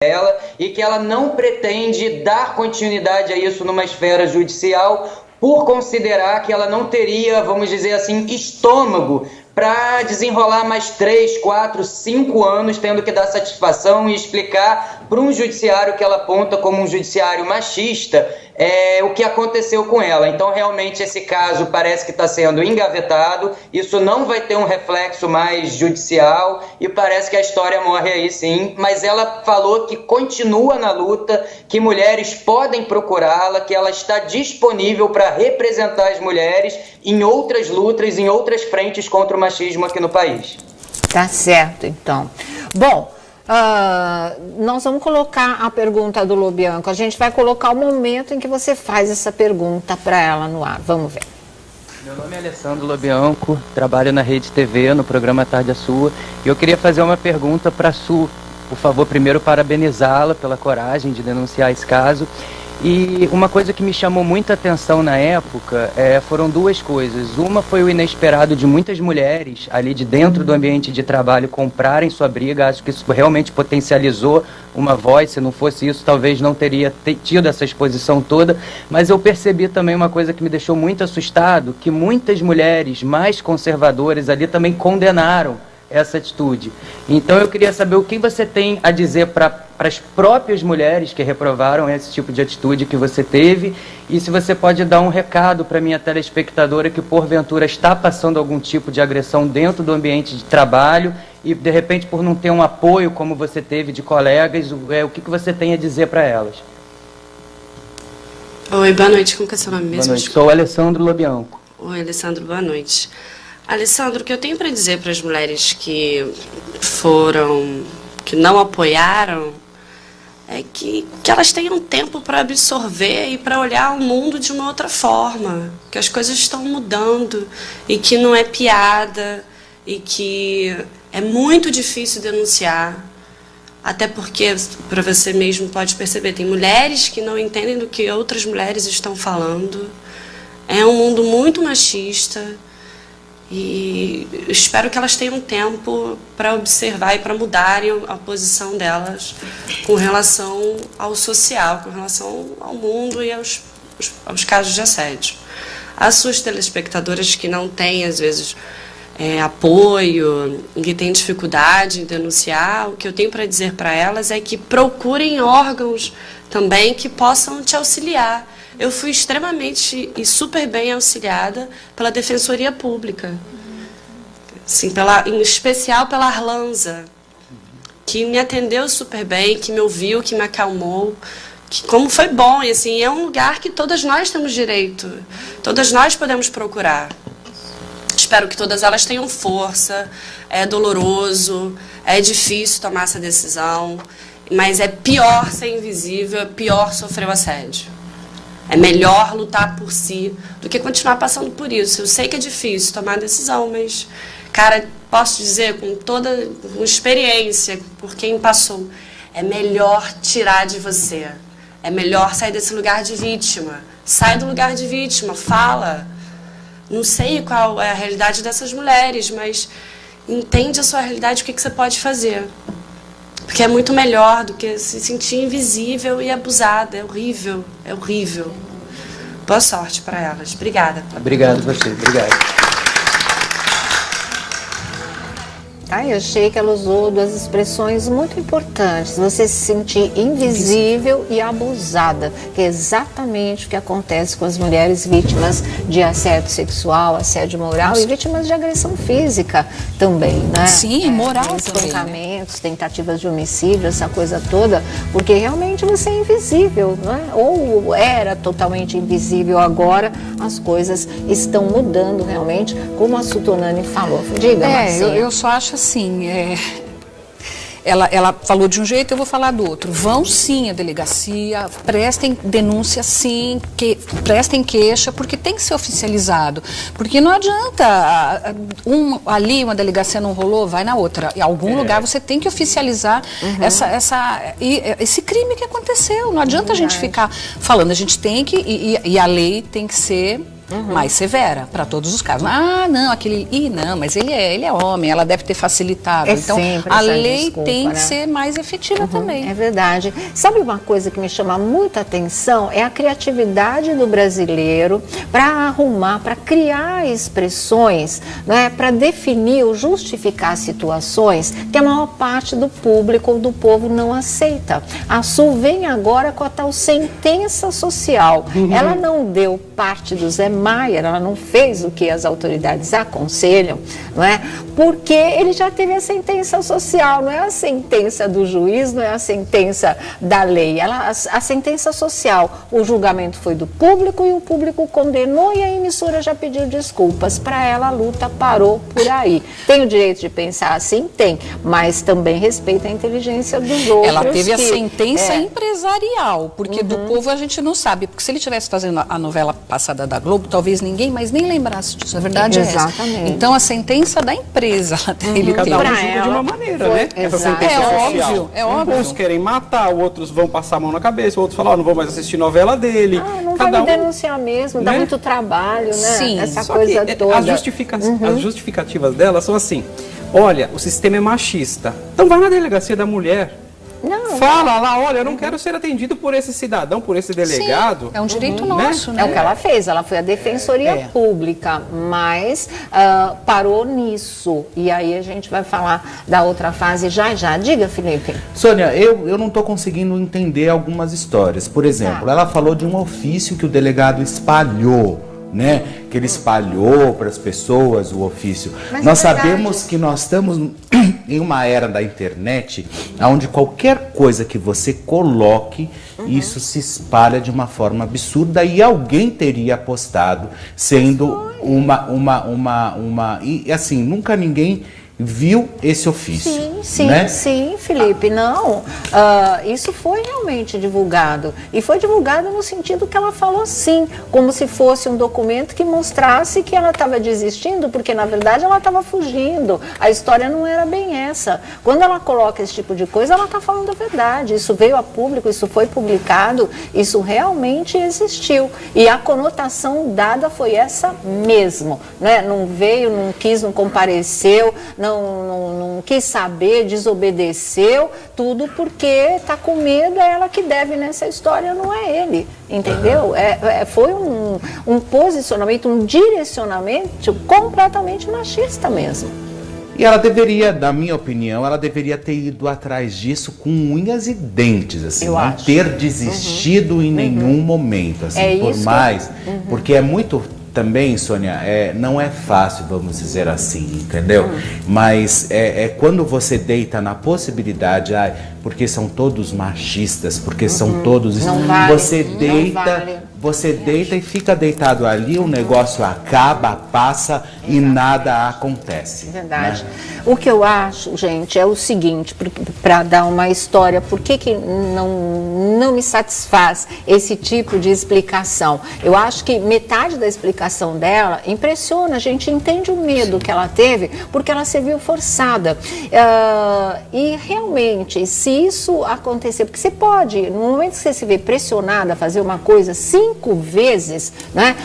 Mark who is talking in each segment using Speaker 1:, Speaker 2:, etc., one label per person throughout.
Speaker 1: ela e que ela não pretende dar continuidade a isso numa esfera judicial por considerar que ela não teria, vamos dizer assim, estômago para desenrolar mais 3, 4, 5 anos tendo que dar satisfação e explicar para um judiciário que ela aponta como um judiciário machista o que aconteceu com ela. Então, realmente, esse caso parece que está sendo engavetado, isso não vai ter um reflexo mais judicial e parece que a história morre aí sim, mas ela falou que continua na luta, que mulheres podem procurá-la, que ela está disponível para representar as mulheres em outras lutas, em outras frentes contra o machismo aqui no país.
Speaker 2: Tá certo, então. Bom, nós vamos colocar a pergunta do Lobianco. A gente vai colocar o momento em que você faz essa pergunta para ela no ar. Vamos ver.
Speaker 3: Meu nome é Alessandro Lobianco, trabalho na Rede TV, no programa Tarde é Sua. E eu queria fazer uma pergunta para a Su. Por favor, primeiro parabenizá-la pela coragem de denunciar esse caso. E uma coisa que me chamou muita atenção na época foram duas coisas. Uma foi o inesperado de muitas mulheres ali de dentro do ambiente de trabalho comprarem sua briga. Acho que isso realmente potencializou uma voz. Se não fosse isso, talvez não teria tido essa exposição toda. Mas eu percebi também uma coisa que me deixou muito assustado, que muitas mulheres mais conservadoras ali também condenaram essa atitude. Então eu queria saber o que você tem a dizer para as próprias mulheres que reprovaram esse tipo de atitude que você teve, e se você pode dar um recado para minha telespectadora que porventura está passando algum tipo de agressão dentro do ambiente de trabalho e de repente por não ter um apoio como você teve de colegas, o que você tem a dizer para elas?
Speaker 4: Oi, boa noite. Como que é seu nome mesmo?
Speaker 3: Boa noite, sou o Alessandro Lobianco.
Speaker 4: Oi, Alessandro, boa noite. Alessandro, o que eu tenho para dizer para as mulheres que não apoiaram, é que elas tenham tempo para absorver e para olhar o mundo de uma outra forma, que as coisas estão mudando e que não é piada e que é muito difícil denunciar, até porque, para você mesmo pode perceber, tem mulheres que não entendem do que outras mulheres estão falando, é um mundo muito machista. E eu espero que elas tenham tempo para observar e para mudarem a posição delas com relação ao social, com relação ao mundo e aos casos de assédio. As suas telespectadoras que não têm, às vezes, apoio, que têm dificuldade em denunciar, o que eu tenho para dizer para elas é que procurem órgãos também que possam te auxiliar. Eu fui extremamente e super bem auxiliada pela Defensoria Pública, assim, em especial pela Arlanza, que me atendeu super bem, que me ouviu, que me acalmou, que como foi bom, e assim, é um lugar que todas nós temos direito, todas nós podemos procurar. Espero que todas elas tenham força, é doloroso, é difícil tomar essa decisão, mas é pior ser invisível, é pior sofrer o assédio. É melhor lutar por si do que continuar passando por isso. Eu sei que é difícil tomar a decisão, mas, cara, posso dizer com toda experiência, por quem passou, é melhor tirar de você. É melhor sair desse lugar de vítima. Sai do lugar de vítima, fala. Não sei qual é a realidade dessas mulheres, mas entende a sua realidade, o que você pode fazer. Porque é muito melhor do que se sentir invisível e abusada. É horrível, é horrível. Boa sorte para elas. Obrigada.
Speaker 3: Obrigado a você, obrigado.
Speaker 2: Eu achei que ela usou duas expressões muito importantes. Você se sentir invisível e abusada, que é exatamente o que acontece com as mulheres vítimas de assédio sexual, assédio moral e vítimas de agressão física também, né?
Speaker 5: Sim, moral
Speaker 2: espancamentos, tentativas de homicídio, essa coisa toda, porque realmente você é invisível, né? Ou era totalmente invisível, agora as coisas estão mudando realmente, como a Sutonani falou. Diga, Marcinha.
Speaker 5: Eu só acho assim, ela falou de um jeito, eu vou falar do outro. Vão sim à delegacia, prestem denúncia sim, prestem queixa, porque tem que ser oficializado. Porque não adianta, ali uma delegacia não rolou, vai na outra. Em algum lugar você tem que oficializar esse crime que aconteceu. Não adianta a gente ficar falando, a gente tem que, e a lei tem que ser mais severa para todos os casos. Ah, não, não, mas ele é homem, ela deve ter facilitado. Então, a lei tem que ser mais efetiva também.
Speaker 2: É verdade. Sabe uma coisa que me chama muita atenção? É a criatividade do brasileiro para arrumar, para criar expressões, né, para definir ou justificar situações que a maior parte do público ou do povo não aceita. A Su vem agora com a tal sentença social. Ela não deu parte do Zé Maier, ela não fez o que as autoridades aconselham, não é? Porque ele já teve a sentença social, não é a sentença do juiz, não é a sentença da lei. A sentença social, o julgamento foi do público e o público condenou e a emissora já pediu desculpas. Para ela, a luta parou por aí. Tem o direito de pensar assim? Tem, mas também respeita a inteligência dos outros.
Speaker 5: Ela teve a sentença empresarial, porque do povo a gente não sabe, porque se ele estivesse fazendo a novela passada da Globo, talvez ninguém mais nem lembrasse disso. A verdade é essa. Então, a sentença da empresa, ele
Speaker 6: cada um julga de uma maneira, né? Essa sentença social.
Speaker 5: É óbvio.
Speaker 6: Uns querem matar, outros vão passar a mão na cabeça, outros falam, não vou mais assistir novela dele.
Speaker 2: Não vai me denunciar mesmo, dá muito trabalho, né?
Speaker 5: Sim.
Speaker 2: Essa coisa toda.
Speaker 6: As justificativas dela são assim, olha, o sistema é machista, então vai na delegacia da mulher. Fala lá, olha, eu não quero ser atendido por esse cidadão, por esse delegado.
Speaker 5: Sim, é um direito nosso, né?
Speaker 2: É o que ela fez, ela foi a Defensoria Pública, mas parou nisso. E aí a gente vai falar da outra fase já. Diga, Felipe.
Speaker 7: Sônia, eu não estou conseguindo entender algumas histórias. Por exemplo, ela falou de um ofício que o delegado espalhou, né? Que ele espalhou para as pessoas o ofício.
Speaker 2: Mas
Speaker 7: nós sabemos que nós estamos em uma era da internet, onde qualquer coisa que você coloque, isso se espalha de uma forma absurda e alguém teria postado, sendo e assim, nunca ninguém viu esse ofício.
Speaker 2: Sim, Felipe, não. Isso foi realmente divulgado. E foi divulgado no sentido que ela falou sim, como se fosse um documento que mostrasse que ela estava desistindo, porque na verdade ela estava fugindo. A história não era bem essa. Quando ela coloca esse tipo de coisa, ela está falando a verdade. Isso veio a público, isso foi publicado, isso realmente existiu. E a conotação dada foi essa mesmo, né? Não veio, não quis, não compareceu, não quis saber, desobedeceu, tudo porque está com medo, é ela que deve nessa história, não é ele, entendeu? Foi um posicionamento, um direcionamento completamente machista mesmo.
Speaker 7: E ela deveria, na minha opinião, ela deveria ter ido atrás disso com unhas e dentes, assim, não ter desistido em nenhum momento, assim, por mais, porque é muito... Também, Sônia, não é fácil, vamos dizer assim, entendeu? Mas quando você deita na possibilidade, porque são todos machistas, porque são todos... Você deita e fica deitado ali, o negócio acaba, passa e nada acontece.
Speaker 2: Verdade. Né? O que eu acho, gente, é o seguinte, para dar uma história, por que não me satisfaz esse tipo de explicação? Eu acho que metade da explicação dela impressiona, a gente entende o medo que ela teve, porque ela se viu forçada. E realmente, se isso acontecer, porque você pode, no momento que você se vê pressionada a fazer uma coisa 5 vezes, né?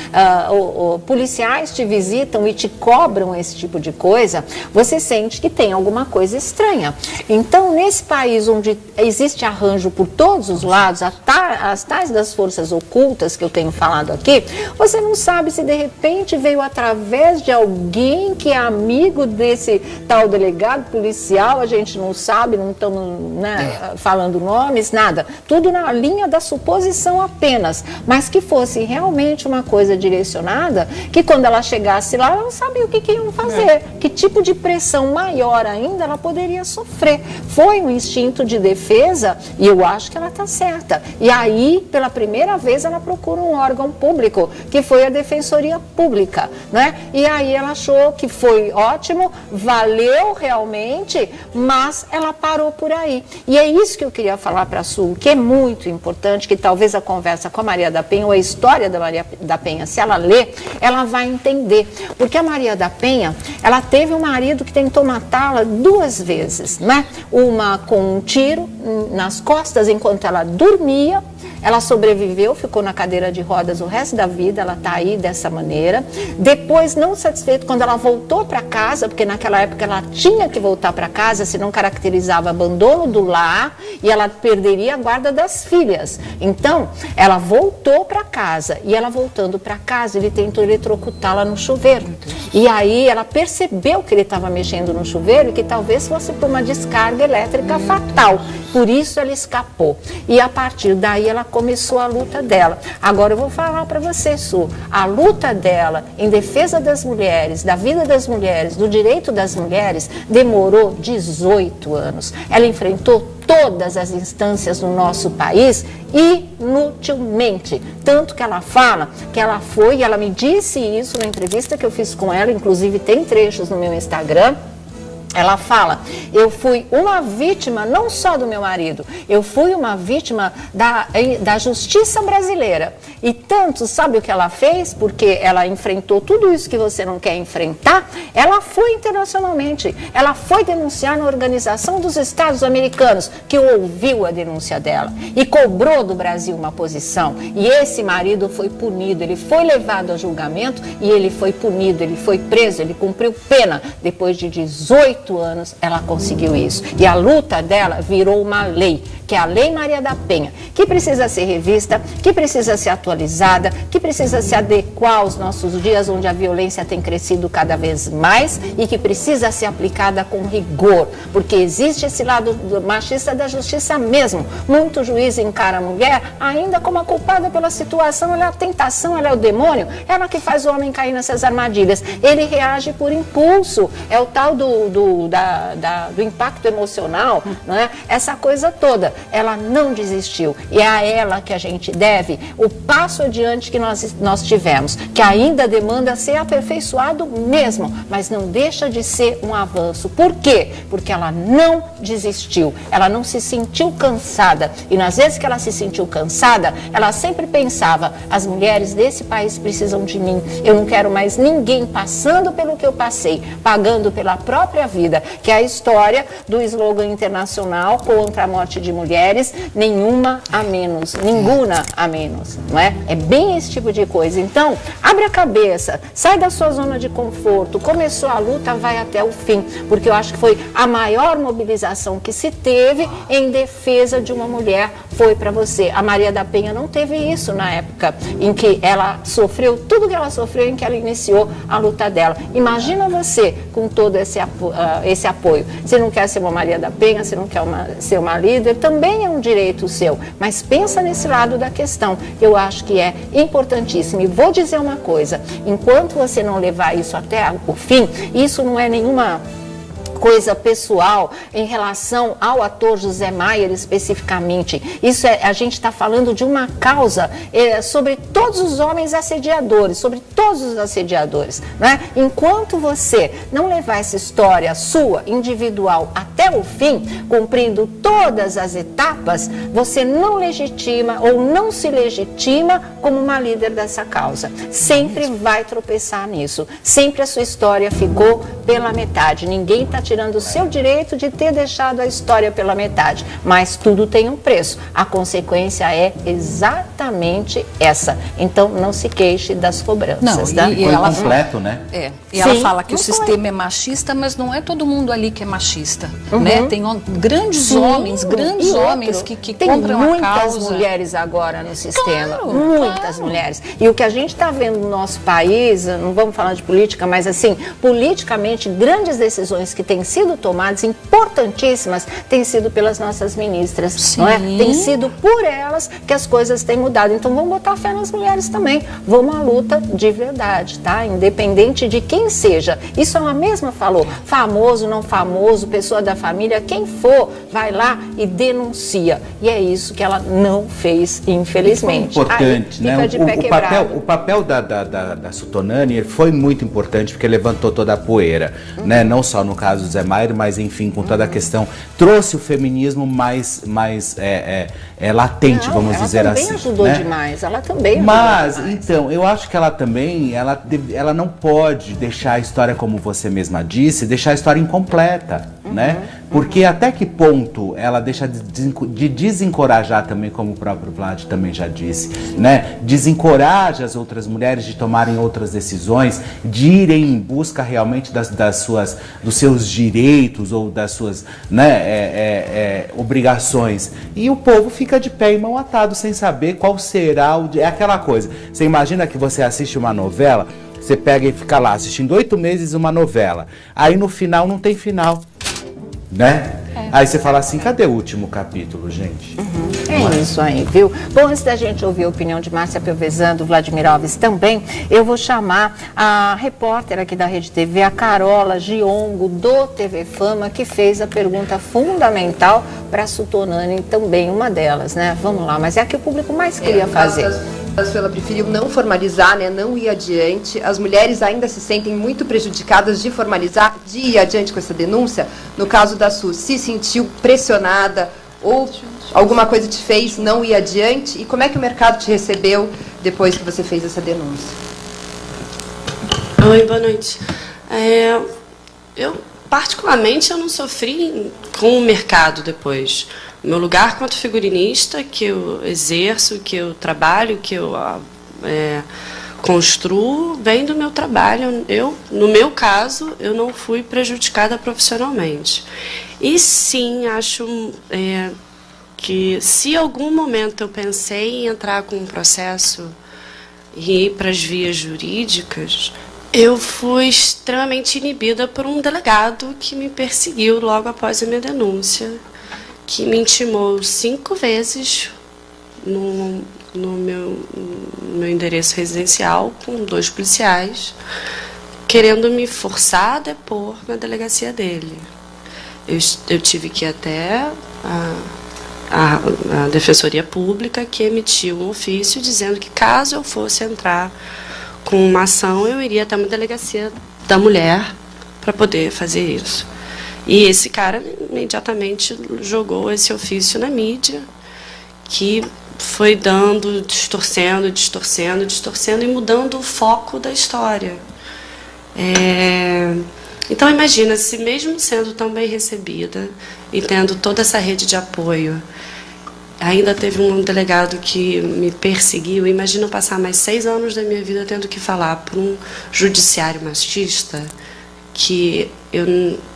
Speaker 2: Policiais te visitam e te cobram esse tipo de coisa, você sente que tem alguma coisa estranha. Então, nesse país onde existe arranjo por todos os lados, as tais das forças ocultas que eu tenho falado aqui, você não sabe se de repente veio através de alguém que é amigo desse tal delegado policial, a gente não sabe, não estamos falando nomes, nada. Tudo na linha da suposição apenas, mas que fosse realmente uma coisa direcionada, que quando ela chegasse lá, ela não sabia o que iam fazer, que tipo de pressão maior ainda ela poderia sofrer. Foi um instinto de defesa e eu acho que ela está certa. E aí, pela primeira vez, ela procura um órgão público, que foi a Defensoria Pública, né? E aí ela achou que foi ótimo, valeu realmente, mas ela parou por aí. E é isso que eu queria falar para a Su, que é muito importante, que talvez a conversa com a Maria da Penha, ou a história da Maria da Penha, se ela ler, ela vai entender. Porque a Maria da Penha, ela teve um marido que tentou matá-la 2 vezes, né? Uma com um tiro nas costas enquanto ela dormia, ela sobreviveu, ficou na cadeira de rodas o resto da vida, ela está aí dessa maneira. Depois, não satisfeito, quando ela voltou para casa, porque naquela época ela tinha que voltar para casa, senão caracterizava abandono do lar e ela perderia a guarda das filhas. Então, ela voltou para casa e ela voltando para casa, ele tentou eletrocutá-la no chuveiro. E aí ela percebeu que ele estava mexendo no chuveiro e que talvez fosse por uma descarga elétrica fatal. Por isso ela escapou. E a partir daí ela começou a luta dela. Agora eu vou falar para você, Su, a luta dela em defesa das mulheres, da vida das mulheres, do direito das mulheres, demorou 18 anos. Ela enfrentou todas as instâncias no nosso país inutilmente. Tanto que ela fala que ela foi, e ela me disse isso na entrevista que eu fiz com ela, inclusive tem trechos no meu Instagram. Ela fala, eu fui uma vítima não só do meu marido, eu fui uma vítima da justiça brasileira. E tanto, sabe o que ela fez? Porque ela enfrentou tudo isso que você não quer enfrentar, ela foi internacionalmente, ela foi denunciar na Organização dos Estados Americanos, que ouviu a denúncia dela e cobrou do Brasil uma posição. E esse marido foi punido, ele foi levado a julgamento e ele foi punido, ele foi preso, ele cumpriu pena. Depois de 18 anos ela conseguiu isso. E a luta dela virou uma lei, que é a Lei Maria da Penha, que precisa ser revista, que precisa ser atualizada, que precisa se adequar aos nossos dias, onde a violência tem crescido cada vez mais e que precisa ser aplicada com rigor, porque existe esse lado machista da justiça mesmo. Muito juiz encara a mulher ainda como a culpada pela situação, ela é a tentação, ela é o demônio, ela que faz o homem cair nessas armadilhas. Ele reage por impulso, é o tal do impacto emocional, não é? Essa coisa toda. Ela não desistiu e é a ela que a gente deve o passo adiante que nós tivemos, que ainda demanda ser aperfeiçoado mesmo, mas não deixa de ser um avanço. Por quê? Porque ela não desistiu, ela não se sentiu cansada e nas vezes que ela se sentiu cansada, ela sempre pensava, as mulheres desse país precisam de mim, eu não quero mais ninguém passando pelo que eu passei, pagando pela própria vida, que é a história do slogan internacional contra a morte de mulheres, nenhuma a menos, ninguna a menos, não é? É bem esse tipo de coisa. Então, abre a cabeça, sai da sua zona de conforto, começou a luta, vai até o fim, porque eu acho que foi a maior mobilização que se teve em defesa de uma mulher, foi para você. A Maria da Penha não teve isso na época em que ela sofreu tudo que ela sofreu, em que ela iniciou a luta dela. Imagina você com todo esse apoio. Você não quer ser uma Maria da Penha, você não quer ser uma líder, também é um direito seu, mas pensa nesse lado da questão, eu acho que é importantíssimo. E vou dizer uma coisa, enquanto você não levar isso até o fim, isso não é nenhuma coisa pessoal em relação ao ator José Maier especificamente. Isso a gente está falando de uma causa sobre todos os homens assediadores, sobre todos os assediadores, né? Enquanto você não levar essa história sua, individual, até o fim, cumprindo todas as etapas, você não legitima ou não se legitima como uma líder dessa causa. Sempre vai tropeçar nisso. Sempre a sua história ficou pela metade. Ninguém está tirando o seu direito de ter deixado a história pela metade, mas tudo tem um preço. A consequência é exatamente essa. Então não se queixe das cobranças.
Speaker 7: Não, e ela completo, né?
Speaker 5: E ela fala que o sistema é machista, mas não é todo mundo ali que é machista, né? Tem grandes homens que compram a causa.
Speaker 2: Tem muitas mulheres agora no sistema, muitas mulheres. E o que a gente está vendo no nosso país, não vamos falar de política, mas assim, politicamente, grandes decisões que têm sido tomadas, importantíssimas, têm sido pelas nossas ministras, não é? Tem sido por elas que as coisas têm mudado. Então vamos botar fé nas mulheres também. Vamos à luta de verdade, tá? Independente de quem seja. Isso ela mesma falou. Famoso, não famoso, pessoa da família, quem for, vai lá e denuncia. E é isso que ela não fez, infelizmente.
Speaker 7: Importante, né? O papel da Sutonani foi muito importante porque levantou toda a poeira, né? Não só no caso do Zé Maier, mas enfim, com toda a questão, trouxe o feminismo mais latente, vamos dizer assim.
Speaker 2: Ela também ajudou demais, ela também
Speaker 7: Mas, então, eu acho que ela também, ela não pode deixar a história, como você mesma disse, deixar a história incompleta, né? Porque até que ponto ela deixa de desencorajar também, como o próprio Vlad também já disse, né? Desencoraja as outras mulheres de tomarem outras decisões, de irem em busca realmente dos seus direitos ou das suas, né, obrigações. E o povo fica de pé e mão atado, sem saber qual será o... É aquela coisa, você imagina que você assiste uma novela, você pega e fica lá assistindo 8 meses uma novela, aí no final não tem final, né? Aí você fala assim, cadê o último capítulo, gente?
Speaker 2: É isso aí, viu? Bom, antes da gente ouvir a opinião de Márcia Piovesan, do Vladimir Alves também, eu vou chamar a repórter aqui da Rede TV, a Carola Giongo, do TV Fama, que fez a pergunta fundamental para a Sutonani, também uma delas, né? Vamos lá, mas é a que o público mais queria fazer.
Speaker 8: A Suela preferiu não formalizar, né, não ir adiante. As mulheres ainda se sentem muito prejudicadas de formalizar, de ir adiante com essa denúncia. No caso da Su, se sentiu pressionada ou alguma coisa te fez não ir adiante? E como é que o mercado te recebeu depois que você fez essa denúncia?
Speaker 4: Oi, boa noite. Particularmente, eu não sofri com o mercado depois. O meu lugar quanto figurinista, que eu exerço, que eu trabalho, que eu construo, vem do meu trabalho. No meu caso, eu não fui prejudicada profissionalmente. E sim, acho que se em algum momento eu pensei em entrar com um processo e ir para as vias jurídicas, eu fui extremamente inibida por um delegado que me perseguiu logo após a minha denúncia, que me intimou 5 vezes no meu endereço residencial, com 2 policiais, querendo me forçar a depor na delegacia dele. Eu tive que ir até a Defensoria Pública, que emitiu um ofício dizendo que, caso eu fosse entrar com uma ação, eu iria até uma delegacia da mulher para poder fazer isso. E esse cara imediatamente jogou esse ofício na mídia, que foi distorcendo e mudando o foco da história. Então imagina, se mesmo sendo tão bem recebida e tendo toda essa rede de apoio, ainda teve um delegado que me perseguiu. Imagina eu passar mais 6 anos da minha vida tendo que falar para um judiciário machista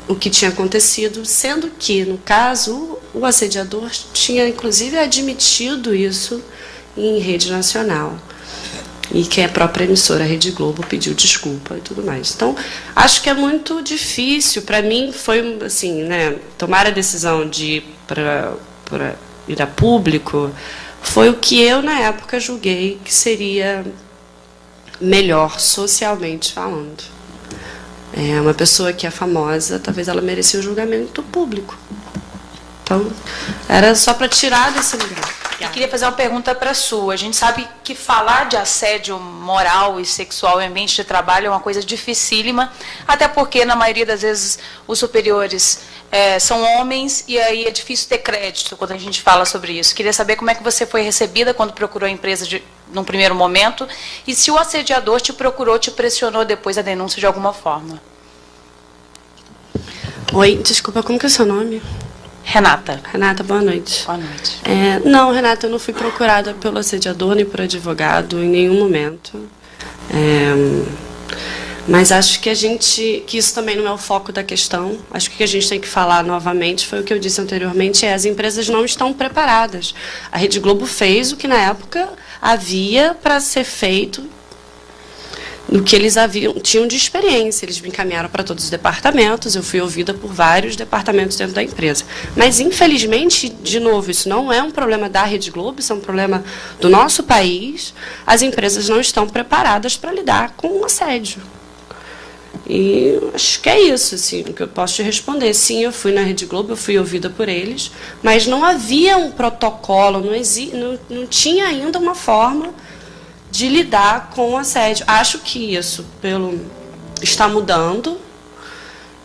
Speaker 4: o que tinha acontecido, sendo que, no caso, o assediador tinha, inclusive, admitido isso em rede nacional. E que a própria emissora Rede Globo pediu desculpa e tudo mais. Então, acho que é muito difícil. Para mim, foi assim, né, tomar a decisão de ir para ir a público foi o que eu, na época, julguei que seria melhor socialmente falando. Uma pessoa que é famosa, talvez ela merecia um julgamento público. Então, era só para tirar desse lugar.
Speaker 9: Eu queria fazer uma pergunta para a Su. A gente sabe que falar de assédio moral e sexual em ambiente de trabalho é uma coisa dificílima, até porque, na maioria das vezes, os superiores são homens e aí é difícil ter crédito quando a gente fala sobre isso. Queria saber como é que você foi recebida quando procurou a empresa num primeiro momento e se o assediador te procurou, te pressionou depois da denúncia de alguma forma.
Speaker 4: Oi, desculpa, como que é o seu nome?
Speaker 9: Renata.
Speaker 4: Renata, boa noite.
Speaker 9: Boa noite.
Speaker 4: Não, Renata, eu não fui procurada pelo assediador nem por advogado em nenhum momento. Mas acho que isso também não é o foco da questão. Acho que o que a gente tem que falar novamente foi o que eu disse anteriormente, as empresas não estão preparadas. A Rede Globo fez o que na época havia para ser feito, no que eles tinham de experiência. Eles me encaminharam para todos os departamentos, eu fui ouvida por vários departamentos dentro da empresa. Mas, infelizmente, de novo, isso não é um problema da Rede Globo, isso é um problema do nosso país. As empresas não estão preparadas para lidar com o assédio. E acho que é isso, assim, que eu posso te responder. Sim, eu fui na Rede Globo, eu fui ouvida por eles, mas não havia um protocolo, não tinha ainda uma forma de lidar com o assédio. Acho que isso está mudando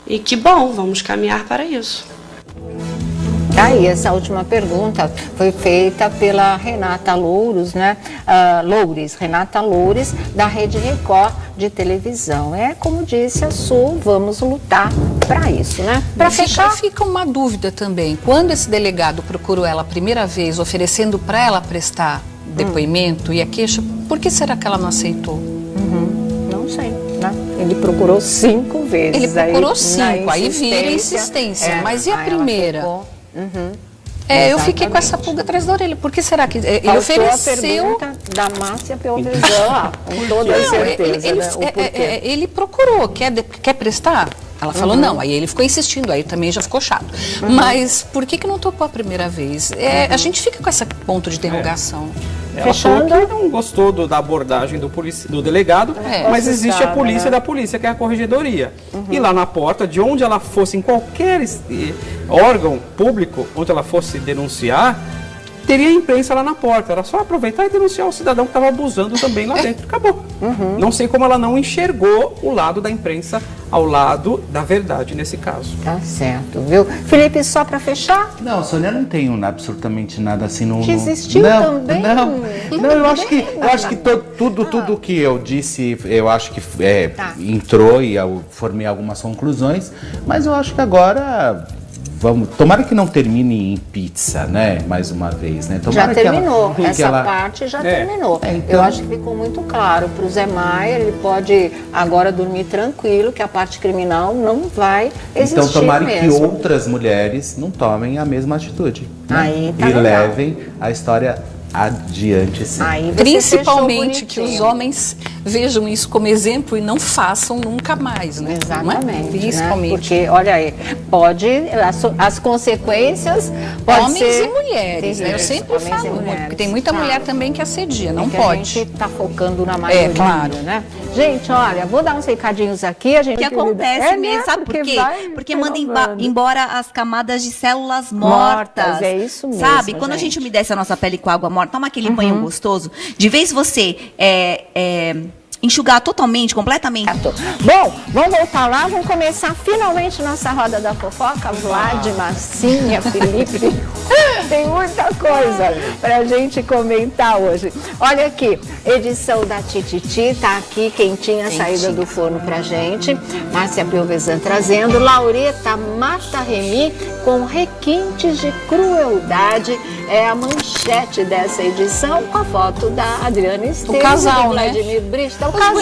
Speaker 4: e que, bom, vamos caminhar para isso.
Speaker 2: Aí, essa última pergunta foi feita pela Renata Loures, né? Renata Loures, da Rede Record, de televisão. É como disse a Su, vamos lutar para isso, né? Para fechar,
Speaker 5: fica uma dúvida também. Quando esse delegado procurou ela a primeira vez, oferecendo para ela prestar depoimento e a queixa, por que será que ela não aceitou?
Speaker 2: Não sei, né? Ele procurou 5 vezes.
Speaker 5: Ele procurou 5, aí vira insistência. Mas e a primeira? Eu fiquei com essa pulga atrás da orelha. Por que será que ele ofereceu?
Speaker 2: A pergunta da Márcia Pelvezan, com toda certeza.
Speaker 5: Ele procurou, quer prestar? Ela falou não, aí ele ficou insistindo, aí também já ficou chato. Mas por que não topou a primeira vez? A gente fica com esse ponto de interrogação.
Speaker 6: Ela falou que não gostou da abordagem do delegado, mas existe a polícia da polícia, que é a corregedoria. E lá na porta, de onde ela fosse, em qualquer órgão público, onde ela fosse denunciar, teria imprensa lá na porta. Era só aproveitar e denunciar o cidadão que estava abusando também lá dentro. Acabou. Não sei como ela não enxergou o lado da imprensa ao lado da verdade nesse caso.
Speaker 2: Tá certo, viu? Felipe, só para fechar?
Speaker 7: Não, Sônia, eu não tenho absolutamente nada assim no...
Speaker 2: Desistiu também?
Speaker 7: Não, eu acho que tudo que eu disse, eu acho que entrou e eu formei algumas conclusões, mas eu acho que agora... Tomara que não termine em pizza, né? Mais uma vez, né? Tomara
Speaker 2: já terminou, essa parte já terminou. Então... Eu acho que ficou muito claro para o Zé Maia, ele pode agora dormir tranquilo, que a parte criminal não vai existir.
Speaker 7: Então tomara que outras mulheres não tomem a mesma atitude. Né?
Speaker 2: Aí tá
Speaker 7: e levem a história adiante, sim.
Speaker 5: Principalmente que os homens vejam isso como exemplo e não façam nunca mais, né?
Speaker 2: Exatamente.
Speaker 5: Principalmente.
Speaker 2: Né? Porque, olha aí, as consequências podem
Speaker 5: homens
Speaker 2: ser...
Speaker 5: e mulheres, né? Eu sempre falo muito, porque tem muita mulher também que assedia, não pode.
Speaker 2: A gente tá focando na maioria,
Speaker 5: claro.
Speaker 2: né? Gente, olha, vou dar uns recadinhos aqui. A gente
Speaker 10: que acontece mesmo, sabe por quê? Porque manda embora as camadas de células mortas.
Speaker 2: É isso mesmo.
Speaker 10: Sabe? Quando a gente umedece a nossa pele com água morta, toma aquele banho gostoso, de vez você enxugar totalmente, completamente.
Speaker 2: Bom, vamos voltar lá, vamos começar finalmente nossa roda da fofoca. Vlad, Marcinha, Felipe, tem muita coisa pra gente comentar hoje. Olha aqui, edição da Tititi, tá aqui quentinha, saída do forno pra gente. Márcia Pelvezan trazendo, Laureta mata Remy com requintes de crueldade. É a manchete dessa edição com a foto da Adriana Esteves,
Speaker 5: o casal,
Speaker 2: do Vladimir Brista. O casal,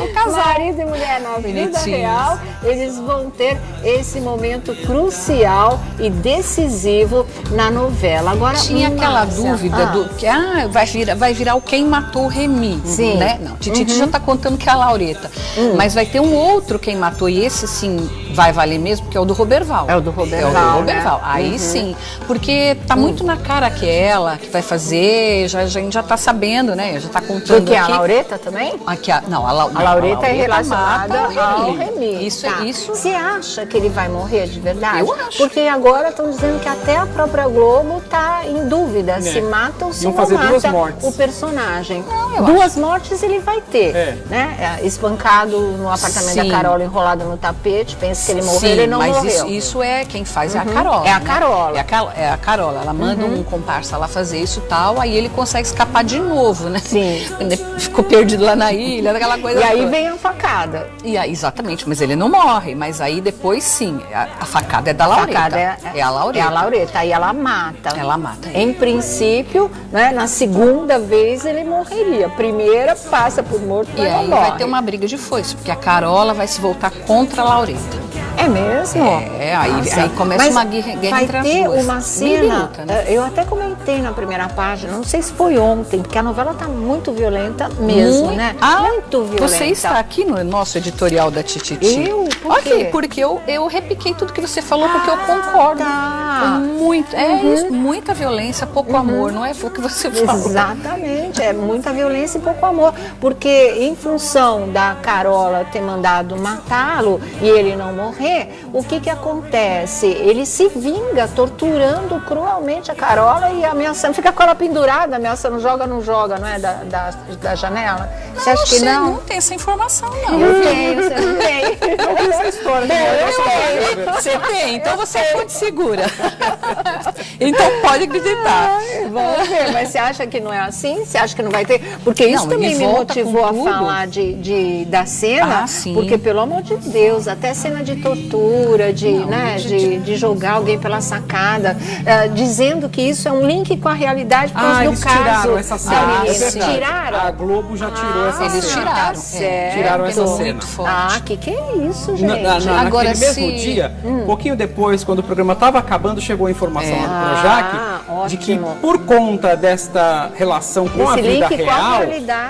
Speaker 5: o casal.
Speaker 2: Marido e mulher na vida real, eles vão ter esse momento crucial e decisivo na novela. Agora,
Speaker 5: tinha aquela dúvida do que vai virar o Quem Matou o Remy,
Speaker 2: sim,
Speaker 5: né? Não, Tititi já tá contando que é a Laureta, mas vai ter um outro Quem Matou, e esse sim vai valer mesmo, que é o do Roberval.
Speaker 2: É o do Roberval,
Speaker 5: né? Aí sim, porque tá muito na cara que é ela que vai fazer, a gente já tá sabendo, né? Já tá contando
Speaker 2: porque aqui. A Laureta também?
Speaker 5: Aqui, a
Speaker 2: Laureta é relacionada ao Remy.
Speaker 5: Isso.
Speaker 2: Você acha que ele vai morrer de verdade?
Speaker 5: Eu acho.
Speaker 2: Porque agora estão dizendo que até a própria Globo tá em dúvida se mata ou se não mata o personagem. Duas mortes ele vai ter, né? Espancado no apartamento da Carola, enrolado no tapete, pensa que ele morreu, ele não morreu.
Speaker 5: Mas isso é quem faz é a Carola.
Speaker 2: É a Carola.
Speaker 5: É a Carola, ela manda um comparsa lá fazer isso e tal, aí ele consegue escapar de novo, né?
Speaker 2: Sim.
Speaker 5: Ficou perdido lá na ilha, aquela coisa.
Speaker 2: E aí vem a facada.
Speaker 5: Exatamente, mas ele não morre, mas aí depois sim, a facada é da Laureta.
Speaker 2: A facada é a Laureta. É a Laureta, aí ela mata.
Speaker 5: Ela mata.
Speaker 2: Em princípio, né, na segunda vez ele morreria. Primeira passa por morto,
Speaker 5: e aí
Speaker 2: morre.
Speaker 5: Vai ter uma briga de foice, porque a Carola vai se voltar contra a Laureta.
Speaker 2: É mesmo?
Speaker 5: Aí começa uma guerra entre as duas.
Speaker 2: Vai ter uma cena, luta, né? Eu até comentei na primeira página, não sei se foi ontem, porque a novela tá muito violenta mesmo, né? Muito violenta.
Speaker 5: Você está aqui no nosso editorial da Tititi.
Speaker 2: Por quê?
Speaker 5: Porque eu repiquei tudo que você falou, porque eu concordo. Muito. Isso, muita violência, pouco amor, não é o que você falou.
Speaker 2: Exatamente, é muita violência e pouco amor. Porque em função da Carola ter mandado matá-lo e ele não morrer, o que acontece? Ele se vinga torturando cruelmente a Carola e ameaçando, fica com ela pendurada, ameaçando, joga, não é? Da janela. Você acha que não?
Speaker 5: Não tem essa informação, não.
Speaker 2: Eu tenho, você não tem.
Speaker 6: Eu tenho essa história.
Speaker 5: Você tem, então você é fonte segura. Então pode acreditar.
Speaker 2: Vamos ver, mas você acha que não é assim? Você acha que não vai ter? Porque isso também me motivou a falar da cena, porque, pelo amor de Deus, até cena de tortura, de jogar alguém pela sacada, dizendo que isso é um link com a realidade por causa do caso.
Speaker 6: Tiraram essa cena.
Speaker 2: Tiraram?
Speaker 6: A Globo já tirou essa cena.
Speaker 5: Eles tiraram.
Speaker 6: Tiraram essa cena.
Speaker 5: Muito forte.
Speaker 2: Que é isso, gente?
Speaker 6: Agora, naquele mesmo dia, um pouquinho depois, quando o programa estava acabando, chegou a informação lá do Projac de que, por conta desta relação com a vida real,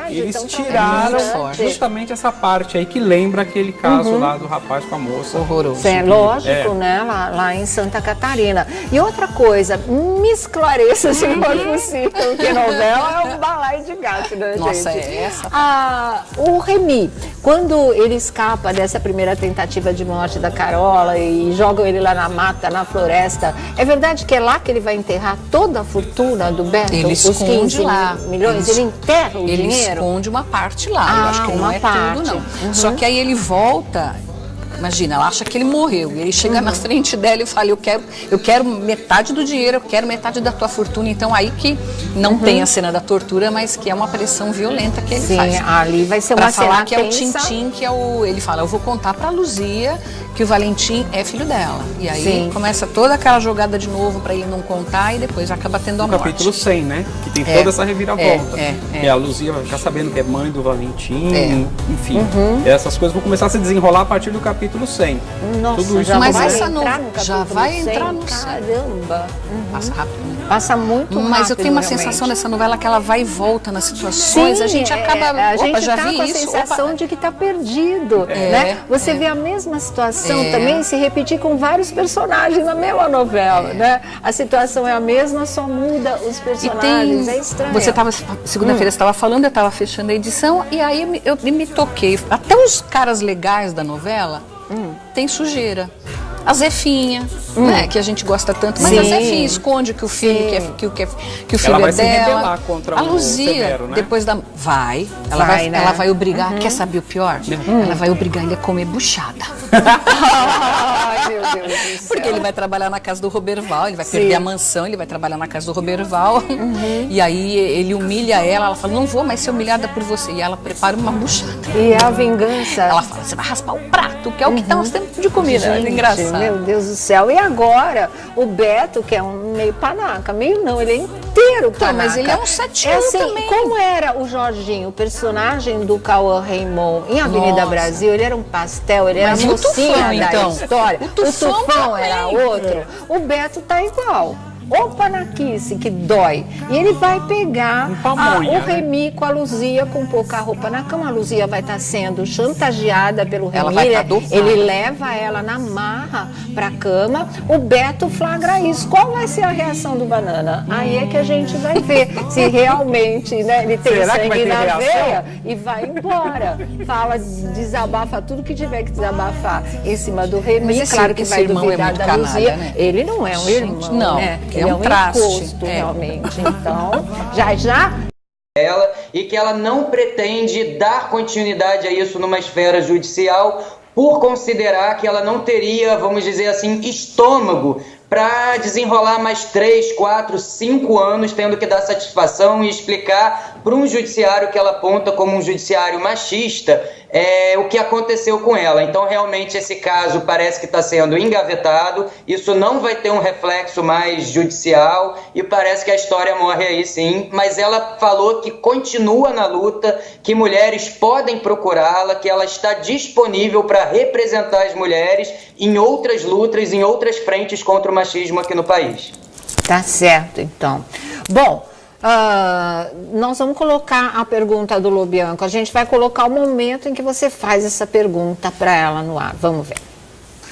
Speaker 6: eles tiraram justamente essa parte aí que lembra aquele caso lá do rapaz com a moça.
Speaker 2: Horroroso. É lógico, né? Lá em Santa Catarina. E outra coisa, me esclareça, se for possível, que novela é um balaio de gato, né, gente?
Speaker 5: Nossa, é essa.
Speaker 2: O Remy, quando ele escapa dessa primeira tentativa de morte da Carola e jogam ele lá na mata, na floresta, é verdade que é lá que ele vai enterrar toda a fortuna do Beto?
Speaker 5: Ele esconde
Speaker 2: 15
Speaker 5: lá.
Speaker 2: milhões? Ele enterra o dinheiro?
Speaker 5: Ele esconde uma parte lá. Eu acho que não é tudo, não. Só que aí ele volta. Imagina, ela acha que ele morreu. E ele chega na frente dela e fala, eu quero metade do dinheiro, eu quero metade da tua fortuna. Então aí que não tem a cena da tortura, mas que é uma pressão violenta que ele faz.
Speaker 2: Ali vai ser uma cena
Speaker 5: falar que é o Tintim, que é o... Ele fala, eu vou contar pra Luzia que o Valentim é filho dela. E aí começa toda aquela jogada de novo pra ele não contar e depois acaba tendo a morte.
Speaker 6: No capítulo 100, né? Que tem toda essa reviravolta. E a Luzia vai ficar sabendo que é mãe do Valentim, enfim. Essas coisas vão começar a se desenrolar a partir do capítulo 100.
Speaker 2: Nossa,
Speaker 6: tudo isso
Speaker 5: mas
Speaker 6: essa
Speaker 5: já vai entrar no 100.
Speaker 2: Caramba.
Speaker 5: Passa rápido, né?
Speaker 2: Passa muito rápido.
Speaker 5: Mas eu tenho uma sensação dessa novela que ela vai e volta nas situações. A gente acaba...
Speaker 2: A gente
Speaker 5: já
Speaker 2: tá
Speaker 5: vi
Speaker 2: com a
Speaker 5: isso.
Speaker 2: sensação de que tá perdido, né? Você vê a mesma situação também se repetir com vários personagens na mesma novela, né? A situação é a mesma, só muda os personagens. É estranho.
Speaker 5: Você estava, segunda-feira você estava falando, eu estava fechando a edição e aí eu me toquei. Até os caras legais da novela tem sujeira. A Zefinha, né, que a gente gosta tanto, mas a Zefinha esconde que o filho que o filho
Speaker 6: ela
Speaker 5: é
Speaker 6: vai se
Speaker 5: dela.
Speaker 6: rebelar contra
Speaker 5: a Luzia,
Speaker 6: Severo, né?
Speaker 5: depois da ela vai obrigar, quer saber o pior? Ela vai obrigar ele a comer buchada.
Speaker 2: Ai, meu Deus do céu.
Speaker 5: Porque ele vai trabalhar na casa do Roberval, ele vai perder a mansão, ele vai trabalhar na casa do Roberval. E aí ele humilha ela fala, não vou mais ser humilhada por você. E ela prepara uma buchada.
Speaker 2: E é a vingança.
Speaker 5: Ela fala, você vai raspar o prato, que é o que nós temos de comida. É engraçado.
Speaker 2: Meu Deus do céu. E agora, o Beto, que é um meio panaca, meio não, ele é inteiro panaca.
Speaker 5: Mas ele é um 7-1
Speaker 2: assim,
Speaker 5: também.
Speaker 2: Como era o Jorginho, o personagem do Cauã Raymond em Avenida Brasil, ele era um pastel, ele era a mocinha da história. O Tufão era outro. O Beto tá igual. Ou panaquice que dói. E ele vai pegar o Remy com a Luzia com pouca roupa na cama. A Luzia vai estar sendo chantageada pelo Remy. Ele leva ela na marra pra cama. O Beto flagra isso. Qual vai ser a reação do Banana? Aí é que a gente vai ver se realmente, né, ele tem sangue na veia e vai embora. Fala, desabafa tudo que tiver que desabafar em cima do Remy. Claro que vai duvidar da Luzia.
Speaker 5: Né?
Speaker 2: Ele não é um irmão,
Speaker 5: não,
Speaker 2: né?
Speaker 5: Ele é um traste,
Speaker 2: encosto, realmente. Então, já
Speaker 1: ela e que ela não pretende dar continuidade a isso numa esfera judicial por considerar que ela não teria, vamos dizer assim, estômago para desenrolar mais 3, 4, 5 anos tendo que dar satisfação e explicar para um judiciário que ela aponta como um judiciário machista o que aconteceu com ela. Então, realmente, esse caso parece que está sendo engavetado, isso não vai ter um reflexo mais judicial e parece que a história morre aí sim, mas ela falou que continua na luta, que mulheres podem procurá-la, que ela está disponível para representar as mulheres em outras lutas, em outras frentes contra o machismo aqui no país.
Speaker 2: Tá certo, então. Bom, nós vamos colocar a pergunta do Lobianco. A gente vai colocar o momento em que você faz essa pergunta para ela no ar. Vamos ver.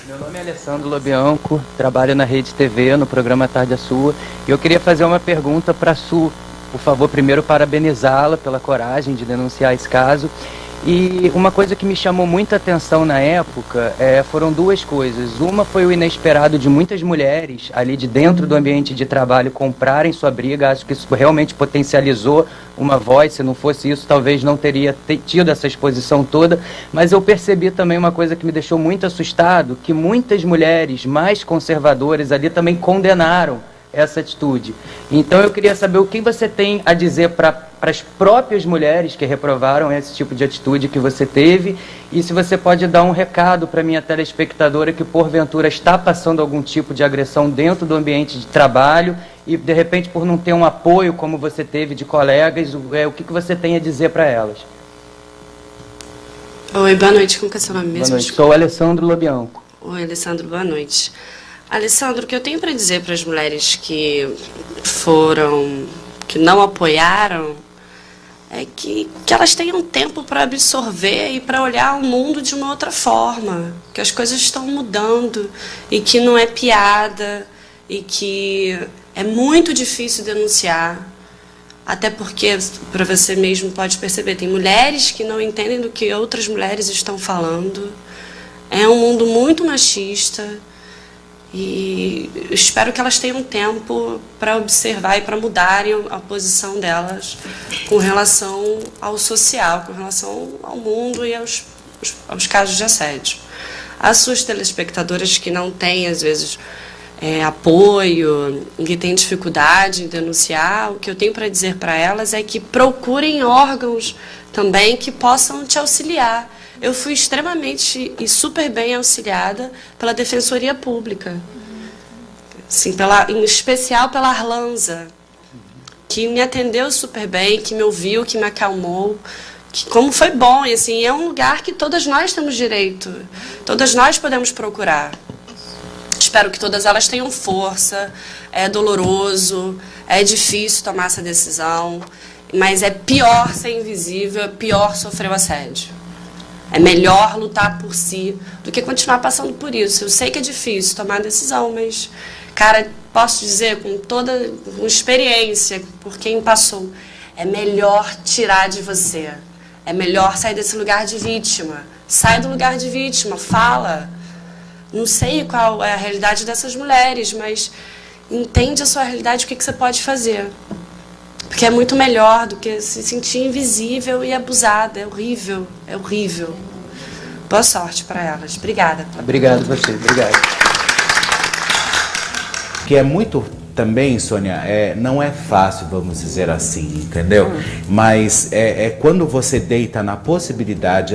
Speaker 3: Meu nome é Alessandro Lobianco, trabalho na Rede TV, no programa Tarde à Sua. E eu queria fazer uma pergunta para a Su. Por favor, primeiro parabenizá-la pela coragem de denunciar esse caso. E uma coisa que me chamou muita atenção na época foram duas coisas. Uma foi o inesperado de muitas mulheres ali de dentro do ambiente de trabalho comprarem sua briga. Acho que isso realmente potencializou uma voz. Se não fosse isso, talvez não teria tido essa exposição toda. Mas eu percebi também uma coisa que me deixou muito assustado, que muitas mulheres mais conservadoras ali também condenaram essa atitude. Então eu queria saber o que você tem a dizer para as próprias mulheres que reprovaram esse tipo de atitude que você teve, e se você pode dar um recado para minha telespectadora que porventura está passando algum tipo de agressão dentro do ambiente de trabalho e de repente por não ter um apoio como você teve de colegas, o que você tem a dizer para elas?
Speaker 4: Oi, boa noite, como que é seu nome mesmo?
Speaker 3: Boa noite, sou o Alessandro Lobianco.
Speaker 4: Oi, Alessandro, boa noite. Alessandro, o que eu tenho para dizer para as mulheres que não apoiaram, é que elas tenham tempo para absorver e para olhar o mundo de uma outra forma, que as coisas estão mudando e que não é piada e que é muito difícil denunciar, até porque, para você mesmo pode perceber, tem mulheres que não entendem do que outras mulheres estão falando, é um mundo muito machista. E eu espero que elas tenham tempo para observar e para mudarem a posição delas com relação ao social, com relação ao mundo e aos casos de assédio. As suas telespectadoras que não têm, às vezes, apoio, que têm dificuldade em denunciar, o que eu tenho para dizer para elas é que procurem órgãos também que possam te auxiliar. Eu fui extremamente e super bem auxiliada pela Defensoria Pública, assim, em especial pela Arlanza, que me atendeu super bem, que me ouviu, que me acalmou, que como foi bom, e assim, é um lugar que todas nós temos direito, todas nós podemos procurar. Espero que todas elas tenham força, é doloroso, é difícil tomar essa decisão, mas é pior ser invisível, é pior sofrer o assédio. É melhor lutar por si do que continuar passando por isso. Eu sei que é difícil tomar decisão, mas, cara, posso dizer com experiência, por quem passou, é melhor tirar de você. É melhor sair desse lugar de vítima. Sai do lugar de vítima, fala. Não sei qual é a realidade dessas mulheres, mas entende a sua realidade, o que você pode fazer. Porque é muito melhor do que se sentir invisível e abusada. É horrível, é horrível. Boa sorte para elas. Obrigada.
Speaker 3: Obrigado a você, obrigado.
Speaker 7: Que é muito também, Sônia, não é fácil, vamos dizer assim, entendeu? Mas quando você deita na possibilidade,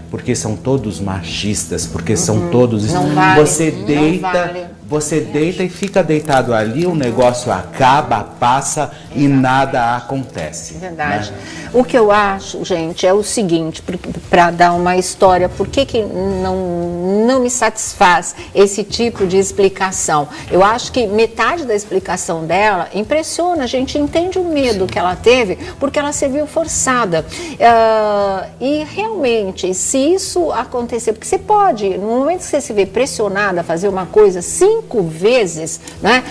Speaker 7: porque são todos machistas, porque são todos...
Speaker 2: Não vale,
Speaker 7: você deita... Você deita e fica deitado ali, o negócio acaba, passa e nada acontece.
Speaker 2: Verdade.
Speaker 7: Né?
Speaker 2: O que eu acho, gente, é o seguinte, para dar uma história, por que não me satisfaz esse tipo de explicação? Eu acho que metade da explicação dela impressiona, a gente entende o medo que ela teve, porque ela se viu forçada. E realmente, se isso acontecer, porque você pode, no momento que você se vê pressionada a fazer uma coisa, 5 vezes, né?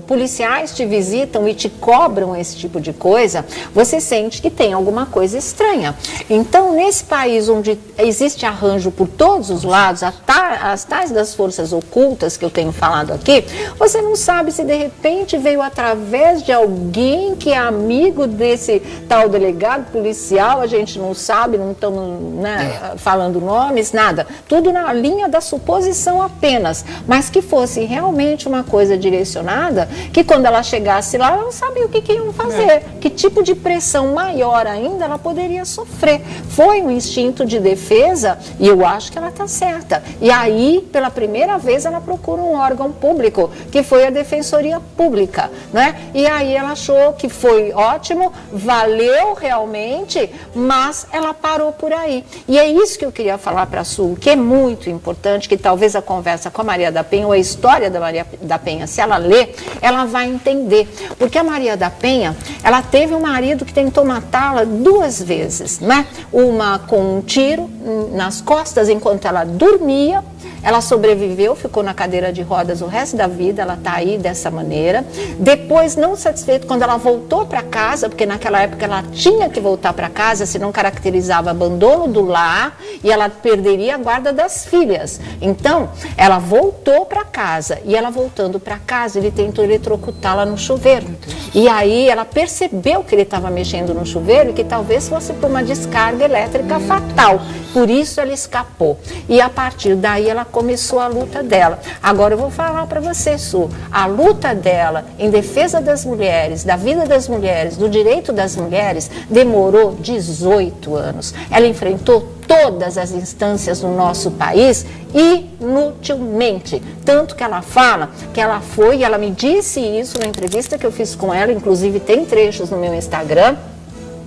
Speaker 2: Policiais te visitam e te cobram esse tipo de coisa, você sente que tem alguma coisa estranha. Então, nesse país onde existe arranjo por todos os lados, as tais das forças ocultas que eu tenho falado aqui, você não sabe se de repente veio através de alguém que é amigo desse tal delegado policial, a gente não sabe, não estamos, né, falando nomes, nada. Tudo na linha da suposição apenas, mas que fosse realmente uma coisa direcionada, que quando ela chegasse lá, ela não sabia o que iam fazer, que tipo de pressão maior ainda ela poderia sofrer. Foi um instinto de defesa e eu acho que ela está certa. E aí, pela primeira vez, ela procura um órgão público, que foi a Defensoria Pública, né? E aí ela achou que foi ótimo, valeu realmente, mas ela parou por aí. E é isso que eu queria falar para a Su, que é muito importante, que talvez a conversa com a Maria da Penha, ou a história da Maria da Penha, se ela ler, ela vai entender. Porque a Maria da Penha, ela teve um marido que tentou matá-la 2 vezes, né? Uma com um tiro nas costas enquanto ela dormia, Ela sobreviveu, ficou na cadeira de rodas o resto da vida, ela está aí dessa maneira. Depois, não satisfeita, quando ela voltou para casa, porque naquela época ela tinha que voltar para casa, senão caracterizava abandono do lar e ela perderia a guarda das filhas. Então, ela voltou para casa e ela voltando para casa, ele tentou eletrocutá-la no chuveiro. E aí ela percebeu que ele estava mexendo no chuveiro e que talvez fosse por uma descarga elétrica fatal. Por isso ela escapou. E a partir daí ela começou a luta dela. Agora eu vou falar para você, Su, a luta dela em defesa das mulheres, da vida das mulheres, do direito das mulheres, demorou 18 anos. Ela enfrentou todas as instâncias do nosso país inutilmente. Tanto que ela fala que ela foi, e ela me disse isso na entrevista que eu fiz com ela, inclusive tem trechos no meu Instagram.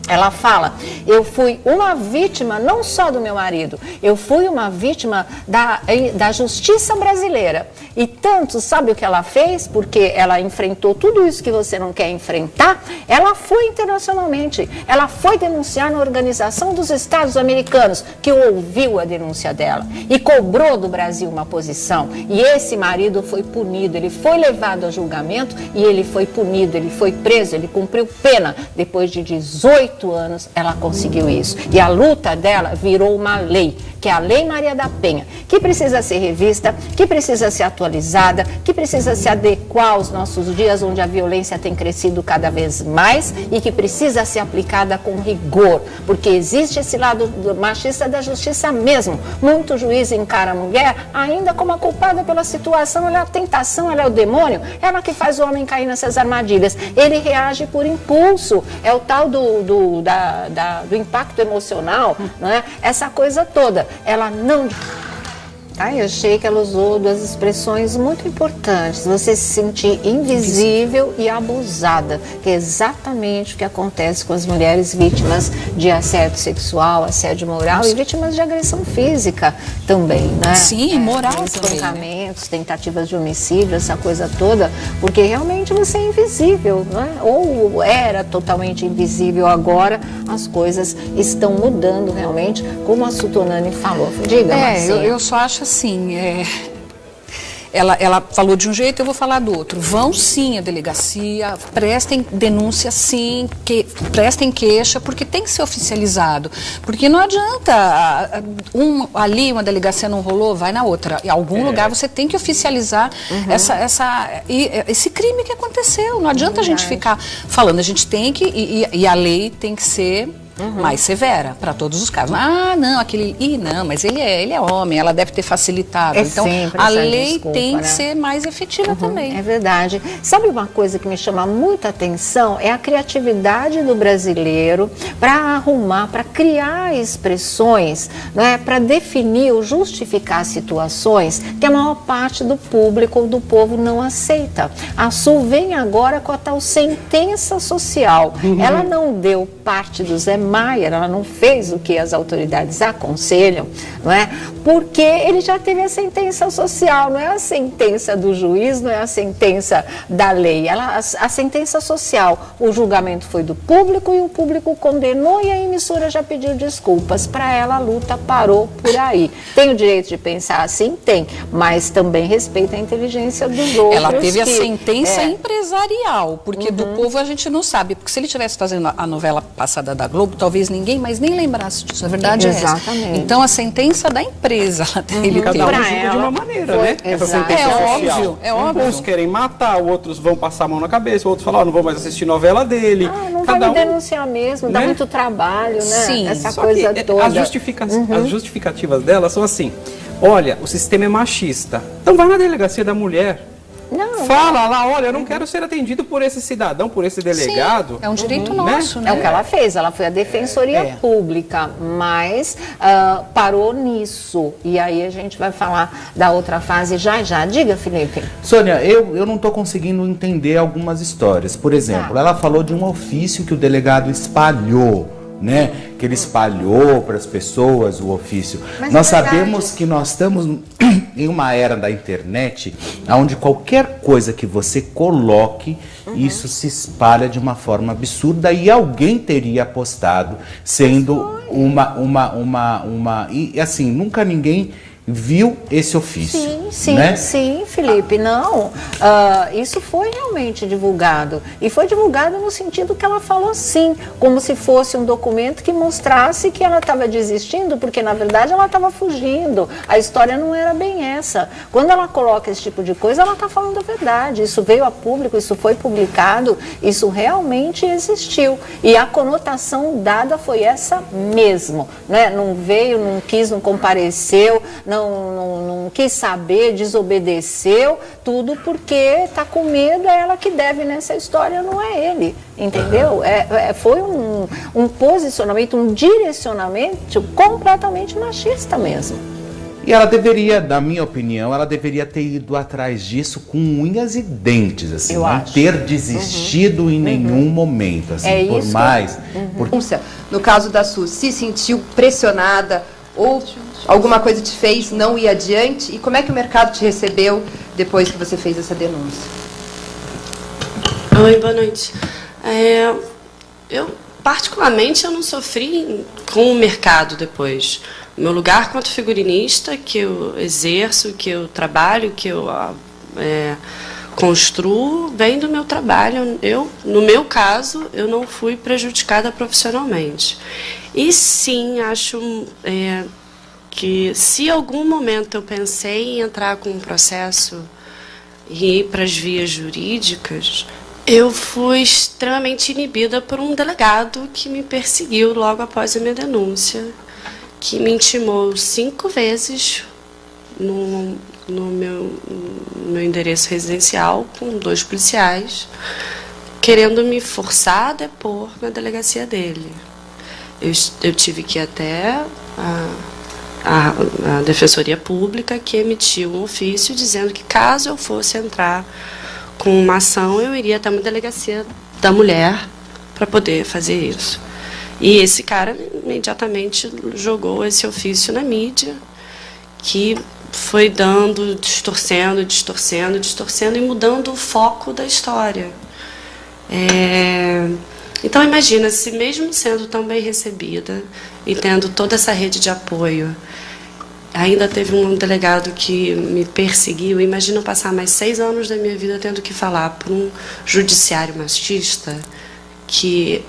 Speaker 2: Ela fala, eu fui uma vítima não só do meu marido, eu fui uma vítima da justiça brasileira. E tanto, sabe o que ela fez? Porque ela enfrentou tudo isso que você não quer enfrentar, ela foi internacionalmente, ela foi denunciar na Organização dos Estados Americanos, que ouviu a denúncia dela e cobrou do Brasil uma posição. E esse marido foi punido, ele foi levado a julgamento e ele foi punido, ele foi preso, ele cumpriu pena. Depois de 18 anos ela conseguiu isso. E a luta dela virou uma lei, que é a Lei Maria da Penha, que precisa ser revista, que precisa ser atualizada, que precisa se adequar aos nossos dias, onde a violência tem crescido cada vez mais e que precisa ser aplicada com rigor, porque existe esse lado machista da justiça mesmo. Muito juiz encara a mulher ainda como a culpada pela situação, ela é a tentação, ela é o demônio, ela que faz o homem cair nessas armadilhas. Ele reage por impulso, é o tal do impacto emocional, né? Essa coisa toda. Ela não... Eu achei que ela usou duas expressões muito importantes. Você se sentir invisível e abusada, que é exatamente o que acontece com as mulheres vítimas de assédio sexual, assédio moral e vítimas de agressão física também, né?
Speaker 5: Sim, moral
Speaker 2: espancamentos, tentativas de homicídio, essa coisa toda, porque realmente você é invisível, né? Ou era totalmente invisível, agora as coisas estão mudando realmente, como a Sutonani falou. Diga, Marcinha.
Speaker 5: Eu só acho assim, ela falou de um jeito, eu vou falar do outro. Vão sim à delegacia, prestem denúncia sim, prestem queixa, porque tem que ser oficializado. Porque não adianta, ali uma delegacia não rolou, vai na outra. Em algum lugar você tem que oficializar esse crime que aconteceu. Não adianta a gente ficar falando, a gente tem que, e a lei tem que ser... mais severa para todos os casos. Não, não, mas ele é homem, ela deve ter facilitado. Então, a lei tem que ser mais efetiva também.
Speaker 2: É verdade. Sabe uma coisa que me chama muita atenção? É a criatividade do brasileiro para arrumar, para criar expressões, né, para definir ou justificar situações que a maior parte do público ou do povo não aceita. A Su vem agora com a tal sentença social. Ela não deu parte do Zé Maier, ela não fez o que as autoridades aconselham, não é? Porque ele já teve a sentença social, não é a sentença do juiz, não é a sentença da lei. A sentença social, o julgamento foi do público e o público condenou e a emissora já pediu desculpas. Para ela, a luta parou por aí. Tem o direito de pensar assim? Tem, mas também respeita a inteligência dos outros.
Speaker 5: Ela teve a sentença empresarial, porque do povo a gente não sabe, porque se ele estivesse fazendo a novela passada da Globo, talvez ninguém mais nem lembrasse disso. A verdade é essa. Então a sentença da empresa, ele
Speaker 6: cada um julga de uma maneira, né?
Speaker 5: É óbvio.
Speaker 6: Uns querem matar, outros vão passar a mão na cabeça, outros falam, não vou mais assistir novela dele.
Speaker 2: Não vai me denunciar mesmo, dá muito trabalho, né?
Speaker 5: Sim.
Speaker 2: Essa coisa toda.
Speaker 6: As justificativas dela são assim, olha, o sistema é machista, então vai na delegacia da mulher. Fala lá, olha, eu não quero ser atendido por esse cidadão, por esse delegado.
Speaker 5: Sim, é um direito nosso, né?
Speaker 2: É o que ela fez, ela foi à Defensoria Pública, mas parou nisso. E aí a gente vai falar da outra fase já. Diga, Felipe.
Speaker 7: Sônia, eu não estou conseguindo entender algumas histórias. Por exemplo, ela falou de um ofício que o delegado espalhou, né? Que ele espalhou para as pessoas o ofício. Mas nós sabemos que nós estamos em uma era da internet, onde qualquer coisa que você coloque, isso se espalha de uma forma absurda e alguém teria apostado, sendo e assim, nunca ninguém viu esse ofício.
Speaker 2: Sim,
Speaker 7: né?
Speaker 2: Sim, Felipe, não. Isso foi realmente divulgado. E foi divulgado no sentido que ela falou sim, como se fosse um documento que mostrasse que ela estava desistindo, porque na verdade ela estava fugindo. A história não era bem essa. Quando ela coloca esse tipo de coisa, ela está falando a verdade. Isso veio a público, isso foi publicado, isso realmente existiu. E a conotação dada foi essa mesmo. Né? Não veio, não quis, não compareceu, não quis saber, desobedeceu, tudo porque está com medo, é ela que deve nessa história, não é ele, entendeu? Foi um posicionamento, um direcionamento completamente machista mesmo.
Speaker 7: E ela deveria, na minha opinião, ela deveria ter ido atrás disso com unhas e dentes, assim, não ter desistido em nenhum momento, assim, por mais...
Speaker 8: No caso da Su, se sentiu pressionada ou alguma coisa te fez não ir adiante? E como é que o mercado te recebeu depois que você fez essa denúncia?
Speaker 4: Oi, boa noite. Particularmente, eu não sofri com o mercado depois. Meu lugar quanto figurinista, que eu exerço, que eu trabalho, que eu construo, vem do meu trabalho. No meu caso, eu não fui prejudicada profissionalmente. E sim, acho que se em algum momento eu pensei em entrar com um processo e ir para as vias jurídicas, eu fui extremamente inibida por um delegado que me perseguiu logo após a minha denúncia, que me intimou 5 vezes no meu endereço residencial, com 2 policiais, querendo me forçar a depor na delegacia dele. Eu tive que ir até a Defensoria Pública, que emitiu um ofício dizendo que caso eu fosse entrar com uma ação, eu iria até uma delegacia da mulher para poder fazer isso. E esse cara imediatamente jogou esse ofício na mídia, que foi distorcendo e mudando o foco da história. Então imagina, se mesmo sendo tão bem recebida e tendo toda essa rede de apoio, ainda teve um delegado que me perseguiu. Imagina eu passar mais 6 anos da minha vida tendo que falar para um judiciário machista que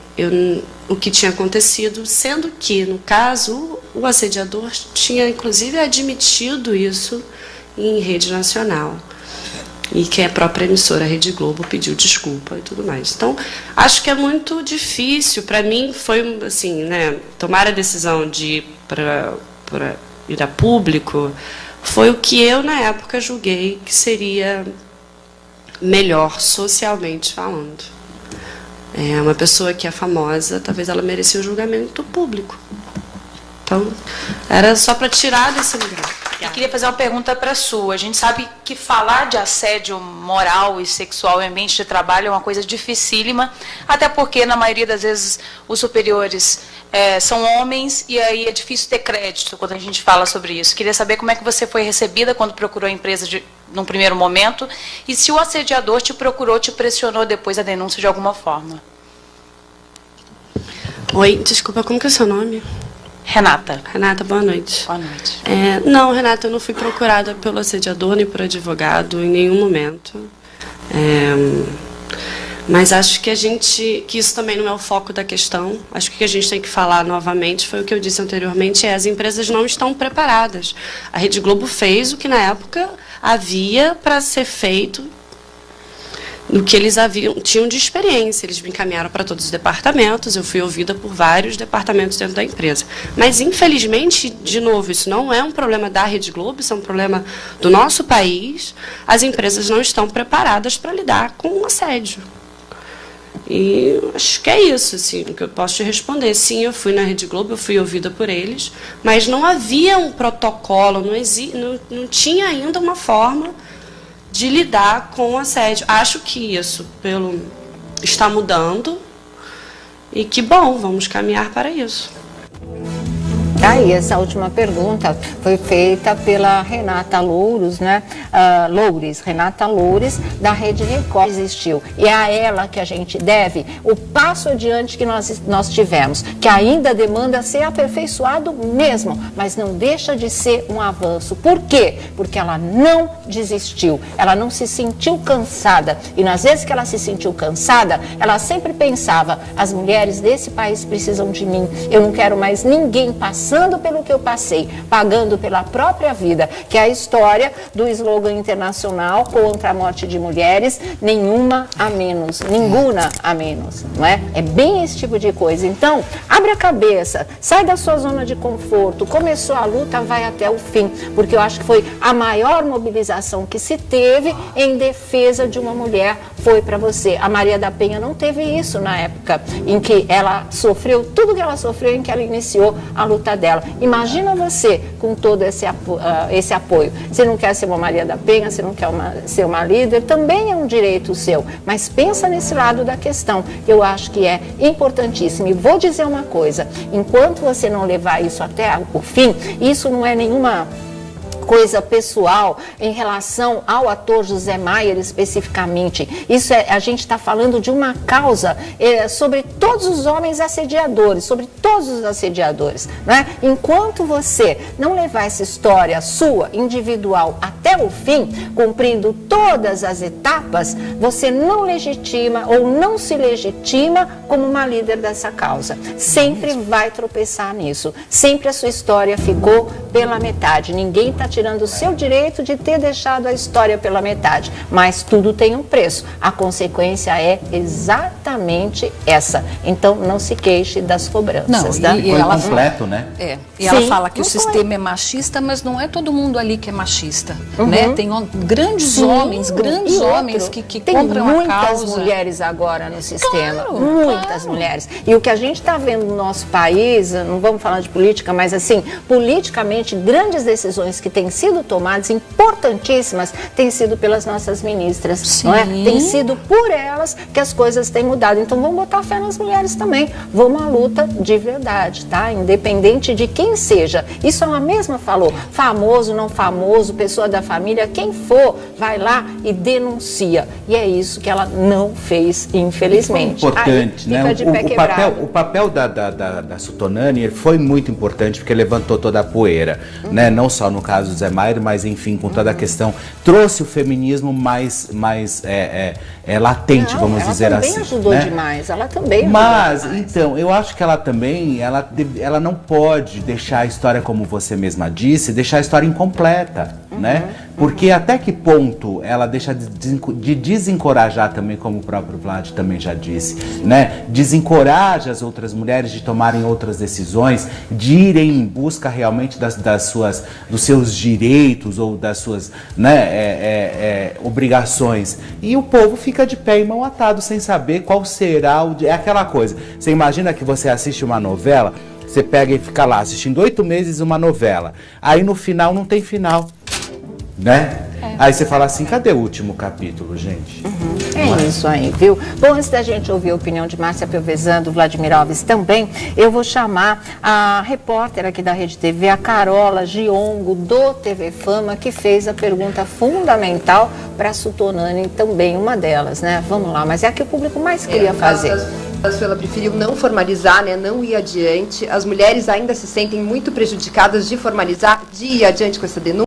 Speaker 4: o que tinha acontecido, sendo que, no caso, o assediador tinha, inclusive, admitido isso em rede nacional. E que a própria emissora, a Rede Globo, pediu desculpa e tudo mais. Então, acho que é muito difícil. Para mim, foi assim, né, tomar a decisão de ir para ir a público foi o que eu, na época, julguei que seria melhor socialmente falando. Uma pessoa que é famosa, talvez ela merecia o julgamento público. Então, era só para tirar desse lugar.
Speaker 9: Eu queria fazer uma pergunta para a Su. A gente sabe que falar de assédio moral e sexual em ambiente de trabalho é uma coisa dificílima, até porque, na maioria das vezes, os superiores são homens e aí é difícil ter crédito quando a gente fala sobre isso. Queria saber como é que você foi recebida quando procurou a empresa num primeiro momento e se o assediador te procurou, te pressionou depois da denúncia de alguma forma.
Speaker 4: Oi, desculpa, como que é o seu nome?
Speaker 9: Renata.
Speaker 4: Renata, boa noite.
Speaker 9: Boa noite.
Speaker 4: Não, Renata, eu não fui procurada pelo assediador nem por advogado em nenhum momento. Mas acho que isso também não é o foco da questão. Acho que o que a gente tem que falar novamente foi o que eu disse anteriormente, as empresas não estão preparadas. A Rede Globo fez o que na época havia para ser feito, no que eles tinham de experiência. Eles me encaminharam para todos os departamentos, eu fui ouvida por vários departamentos dentro da empresa. Mas, infelizmente, de novo, isso não é um problema da Rede Globo, isso é um problema do nosso país. As empresas não estão preparadas para lidar com o assédio. E acho que é isso, assim, que eu posso te responder. Sim, eu fui na Rede Globo, eu fui ouvida por eles, mas não havia um protocolo, não tinha ainda uma forma de lidar com o assédio. Acho que isso está mudando e que, bom, vamos caminhar para isso.
Speaker 2: Aí, essa última pergunta foi feita pela Renata Loures, né? Renata Loures, da Rede Record, existiu. E é a ela que a gente deve o passo adiante que nós tivemos, que ainda demanda ser aperfeiçoado mesmo, mas não deixa de ser um avanço. Por quê? Porque ela não desistiu, ela não se sentiu cansada. E nas vezes que ela se sentiu cansada, ela sempre pensava, as mulheres desse país precisam de mim, eu não quero mais ninguém passando pelo que eu passei, pagando pela própria vida, que é a história do slogan internacional contra a morte de mulheres, nenhuma a menos, ninguna a menos, não é? É bem esse tipo de coisa. Então, abre a cabeça, sai da sua zona de conforto, começou a luta, vai até o fim, porque eu acho que foi a maior mobilização que se teve em defesa de uma mulher, foi para você. A Maria da Penha não teve isso na época em que ela sofreu tudo que ela sofreu, em que ela iniciou a luta dela. Imagina você com todo esse apoio. Você não quer ser uma Maria da Penha, você não quer ser uma líder, também é um direito seu, mas pensa nesse lado da questão. Eu acho que é importantíssimo. E vou dizer uma coisa, enquanto você não levar isso até o fim, isso não é nenhuma coisa pessoal em relação ao ator José Maier especificamente. Isso a gente está falando de uma causa sobre todos os homens assediadores, sobre todos os assediadores, né? Enquanto você não levar essa história sua, individual, até o fim, cumprindo todas as etapas, você não legitima ou não se legitima como uma líder dessa causa. Sempre vai tropeçar nisso. Sempre a sua história ficou pela metade. Ninguém está tirando o seu direito de ter deixado a história pela metade, mas tudo tem um preço. A consequência é exatamente essa. Então, não se queixe das cobranças.
Speaker 7: Não, e ela completo, né?
Speaker 5: E ela fala que o sistema é machista, mas não é todo mundo ali que é machista, né? Tem grandes homens que compram a causa.
Speaker 2: Tem muitas mulheres agora no sistema, muitas mulheres. E o que a gente está vendo no nosso país, não vamos falar de política, mas assim, politicamente, grandes decisões que têm sido tomadas, importantíssimas, têm sido pelas nossas ministras, não é? Tem sido por elas que as coisas têm mudado. Então vamos botar fé nas mulheres também. Vamos à luta de verdade, tá? Independente de quem seja. Isso ela mesma falou. Famoso, não famoso, pessoa da família, quem for, vai lá e denuncia. E é isso que ela não fez, infelizmente.
Speaker 7: Foi importante, né? O papel da Sutonani foi muito importante porque levantou toda a poeira, né? Não só no caso do Zé Maier, mas enfim, com toda a questão, trouxe o feminismo mais latente, vamos dizer assim.
Speaker 2: Ela também ajudou demais, ela também ajudou
Speaker 7: Mas,
Speaker 2: demais.
Speaker 7: então, eu acho que ela também, ela não pode deixar a história, como você mesma disse, deixar a história incompleta, né? Porque até que ponto ela deixa de desencorajar também, como o próprio Vlad também já disse, né? Desencoraja as outras mulheres de tomarem outras decisões, de irem em busca realmente dos seus direitos ou das suas, né, obrigações. E o povo fica de pé e mão atado, sem saber qual será o... É aquela coisa, você imagina que você assiste uma novela, você pega e fica lá assistindo 8 meses uma novela, aí no final não tem final, né? Aí você fala assim, cadê o último capítulo, gente?
Speaker 2: É isso aí, viu? Bom, antes da gente ouvir a opinião de Márcia Piovesan, do Vladimir Alves também, eu vou chamar a repórter aqui da Rede TV, a Carola Giongo, do TV Fama, que fez a pergunta fundamental para a Sutonani, também uma delas, né? Vamos lá, mas é a que o público mais queria fazer.
Speaker 8: Ela preferiu não formalizar, né, não ir adiante. As mulheres ainda se sentem muito prejudicadas de formalizar, de ir adiante com essa denúncia.